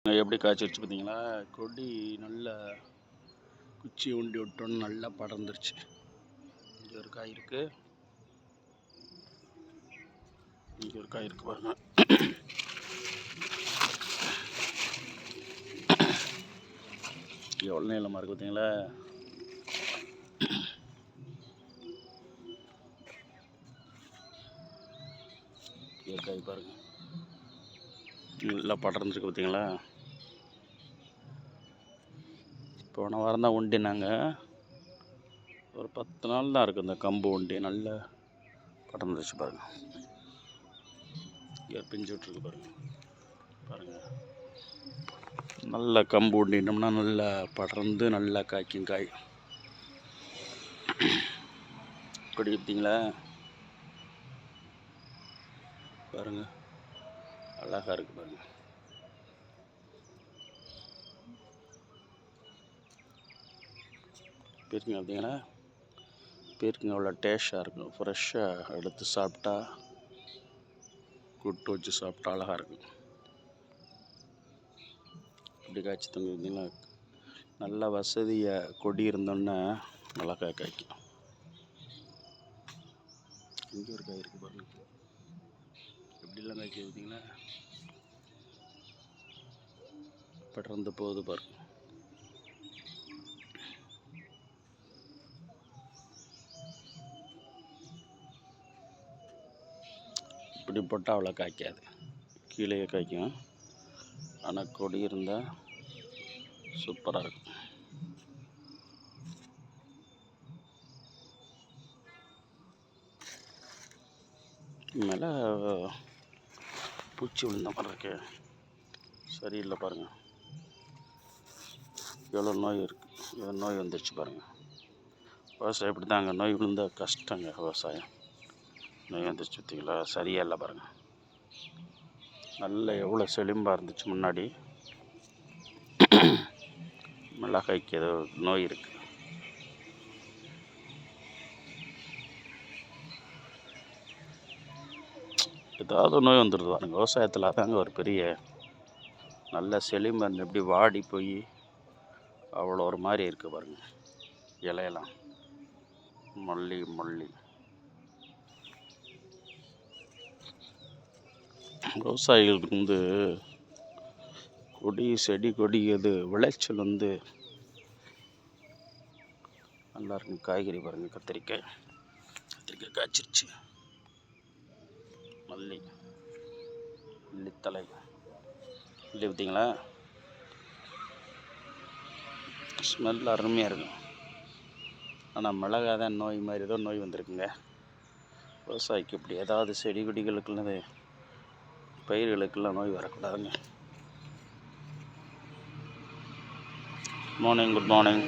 எப்படி காய்ச்சிருச்சு பார்த்தீங்களா? கொடி நல்லா குச்சி உண்டி விட்டோன்னு நல்லா படர்ந்துருச்சு. இங்கே ஒரு காய் இருக்கு, இங்கே ஒரு காய் இருக்கு பாருங்க. எவ்வளோ நீளமாக இருக்கு பார்த்தீங்களா? காய் பாருங்க, நல்லா படர்ந்துருக்கு பார்த்தீங்களா? போன வாரம் தான் உண்டினாங்க, ஒரு 10 நாள் தான் இருக்குது இந்த கம்பு உண்டி. நல்லா படர்ந்துருச்சு பாருங்க. இங்கே பிஞ்சு விட்ருக்கு பாருங்க. பாருங்கள், நல்லா கம்பு உண்டினோம்னா நல்லா படர்ந்து நல்லா காய்க்கும் காய். கொடி பார்த்தீங்களா? பாருங்க, அழகாக இருக்குது பாருங்க. பீர்க்கங்க பார்த்தீங்கன்னா, பீர்க்கங்க அவ்வளோ டேஸ்டாக இருக்கும். ஃப்ரெஷ்ஷாக எடுத்து சாப்பிட்டா, கூட்டு வச்சு சாப்பிட்டா அழகாக இருக்கும். இப்படி காய்ச்சி தம்பி பார்த்தீங்கன்னா, நல்லா வசதியாக கொடி இருந்தோன்னே மிளகாய் காய்க்கும். இங்கே ஒரு காய் இருக்குது பாருங்க, எப்படிலாம் காய்ச்சி பார்த்தீங்கன்னா படர்ந்து போகுது பாருங்க. இப்படி போட்டால் அவ்வளோ காய்க்காது, கீழே காய்க்கும். ஆனால் கொடி இருந்தால் சூப்பராக இருக்கும். மேலே பூச்சி விழுந்த மாதிரி இருக்கு, சரியில்லை பாருங்கள். எவ்வளோ நோய் இருக்குது, நோய் வந்துடுச்சு பாருங்கள். விவசாயம் இப்படி தாங்க, நோய் விழுந்த கஷ்டங்க விவசாயம். நோய் வந்துடுச்சு பார்த்தீங்களா? சரியா இல்லை பாருங்கள். நல்ல எவ்வளோ செழிம்பாக இருந்துச்சு முன்னாடி, மிளகாய்க்கு ஏதோ நோய் இருக்குது. ஏதாவது நோய் வந்துடுது பாருங்க விவசாயத்தில். அதாங்க ஒரு பெரிய நல்ல செழிம்பு எப்படி வாடி போய் அவ்வளோ ஒரு மாதிரி இருக்குது பாருங்க. இலையெல்லாம் மல்லி விவசாயிகளுக்கு கொடி செடி கொடி எது விளைச்சல் நல்லா இருக்கும். காய்கறி பாருங்கள், கத்திரிக்காய் காய்ச்சிருச்சு. மல்லித்தலை மல்லி பார்த்தீங்களா? ஸ்மெல் அருமையாக இருக்கும். ஆனால் மிளகா தான் நோய் மாதிரி ஏதோ நோய் வந்திருக்குங்க விவசாயிக்கு. இப்படி ஏதாவது செடி கொடிகளுக்குள்ளது பயிர்களுக்கெல்லாம் நோய் வரக்கூடாதுங்க. Good morning.